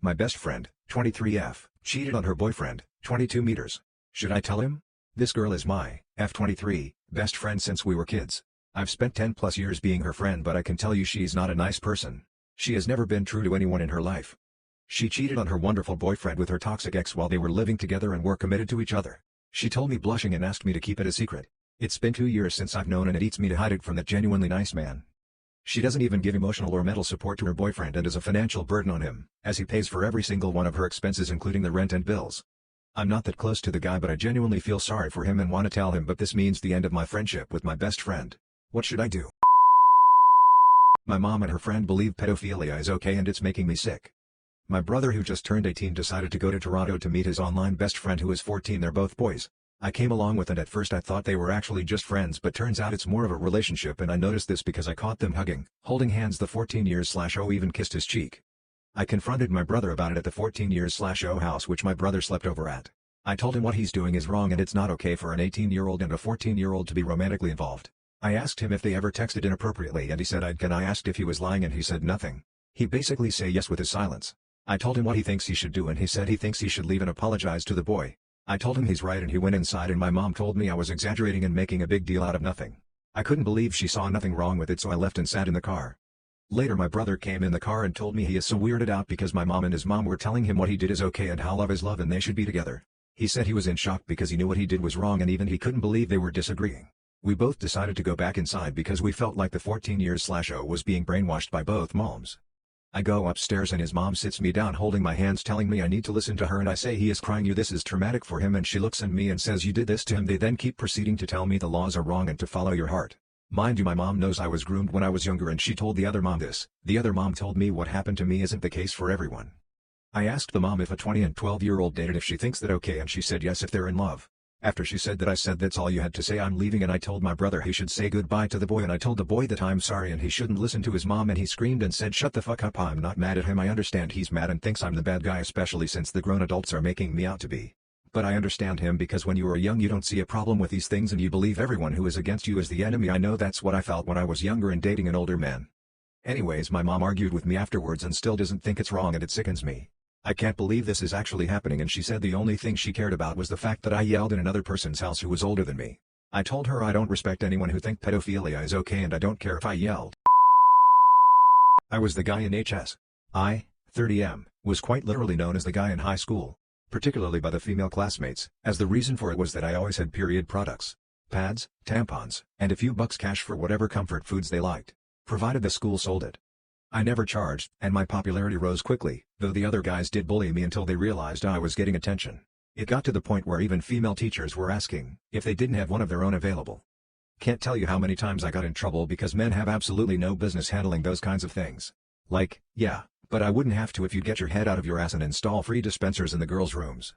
My best friend, 23F, cheated on her boyfriend, 22 meters. Should I tell him? This girl is my F23 best friend since we were kids. I've spent 10 plus years being her friend, but I can tell you she's not a nice person. She has never been true to anyone in her life. She cheated on her wonderful boyfriend with her toxic ex while they were living together and were committed to each other. She told me blushing and asked me to keep it a secret. It's been 2 years since I've known, and it eats me to hide it from that genuinely nice man. She doesn't even give emotional or mental support to her boyfriend and is a financial burden on him, as he pays for every single one of her expenses including the rent and bills. I'm not that close to the guy, but I genuinely feel sorry for him and want to tell him, but this means the end of my friendship with my best friend. What should I do? My mom and her friend believe pedophilia is okay and it's making me sick. My brother, who just turned 18, decided to go to Toronto to meet his online best friend who is 14. They're both boys. I came along with it. At first I thought they were actually just friends, but turns out it's more of a relationship, and I noticed this because I caught them hugging, holding hands. The 14-year/0 even kissed his cheek. I confronted my brother about it at the 14-year/0 house which my brother slept over at. I told him what he's doing is wrong and it's not okay for an 18-year-old and a 14-year-old to be romantically involved. I asked him if they ever texted inappropriately and he said I'd. I asked if he was lying and he said nothing. He basically said yes with his silence. I told him what he thinks he should do and he said he thinks he should leave and apologize to the boy. I told him he's right and he went inside, and my mom told me I was exaggerating and making a big deal out of nothing. I couldn't believe she saw nothing wrong with it, so I left and sat in the car. Later my brother came in the car and told me he is so weirded out because my mom and his mom were telling him what he did is okay and how love is love and they should be together. He said he was in shock because he knew what he did was wrong and even he couldn't believe they were disagreeing. We both decided to go back inside because we felt like the 14-year/0 was being brainwashed by both moms. I go upstairs and his mom sits me down holding my hands telling me I need to listen to her, and I say he is crying, this is traumatic for him, and she looks at me and says you did this to him. They then keep proceeding to tell me the laws are wrong and to follow your heart. Mind you, my mom knows I was groomed when I was younger and she told the other mom this. The other mom told me what happened to me isn't the case for everyone. I asked the mom if a 20 and 12-year-old dated if she thinks that okay, and she said yes if they're in love. After she said that I said that's all you had to say, I'm leaving, and I told my brother he should say goodbye to the boy, and I told the boy that I'm sorry and he shouldn't listen to his mom, and he screamed and said shut the fuck up. I'm not mad at him. I understand he's mad and thinks I'm the bad guy, especially since the grown adults are making me out to be. But I understand him because when you are young you don't see a problem with these things and you believe everyone who is against you is the enemy. I know that's what I felt when I was younger and dating an older man. Anyways, my mom argued with me afterwards and still doesn't think it's wrong, and it sickens me. I can't believe this is actually happening, and she said the only thing she cared about was the fact that I yelled in another person's house who was older than me. I told her I don't respect anyone who think pedophilia is okay and I don't care if I yelled. I was the guy in HS. I, 30M, was quite literally known as the guy in high school, particularly by the female classmates, as the reason for it was that I always had period products, pads, tampons, and a few bucks cash for whatever comfort foods they liked, provided the school sold it. I never charged, and my popularity rose quickly, though the other guys did bully me until they realized I was getting attention. It got to the point where even female teachers were asking if they didn't have one of their own available. Can't tell you how many times I got in trouble because men have absolutely no business handling those kinds of things. Like, yeah, but I wouldn't have to if you'd get your head out of your ass and install free dispensers in the girls' rooms.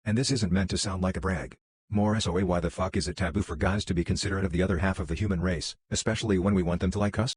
And this isn't meant to sound like a brag. More so, why the fuck is it taboo for guys to be considerate of the other half of the human race, especially when we want them to like us?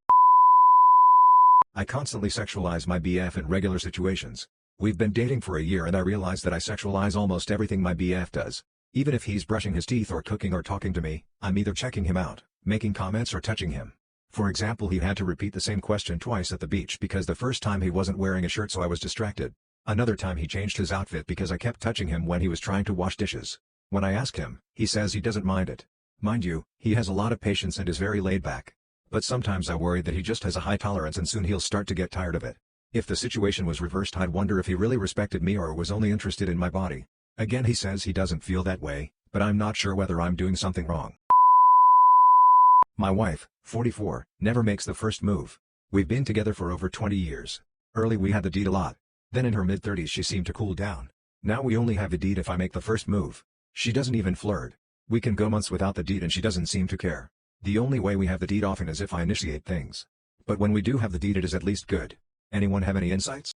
I constantly sexualize my BF in regular situations. We've been dating for a year and I realize that I sexualize almost everything my BF does. Even if he's brushing his teeth or cooking or talking to me, I'm either checking him out, making comments, or touching him. For example, he had to repeat the same question twice at the beach because the first time he wasn't wearing a shirt, so I was distracted. Another time he changed his outfit because I kept touching him when he was trying to wash dishes. When I ask him, he says he doesn't mind it. Mind you, he has a lot of patience and is very laid back. But sometimes I worry that he just has a high tolerance and soon he'll start to get tired of it. If the situation was reversed, I'd wonder if he really respected me or was only interested in my body. Again, he says he doesn't feel that way, but I'm not sure whether I'm doing something wrong. My wife, 44, never makes the first move. We've been together for over 20 years. Early we had the deed a lot. Then in her mid-30s she seemed to cool down. Now we only have the deed if I make the first move. She doesn't even flirt. We can go months without the deed and she doesn't seem to care. The only way we have the deed often is if I initiate things. But when we do have the deed, it is at least good. Anyone have any insights?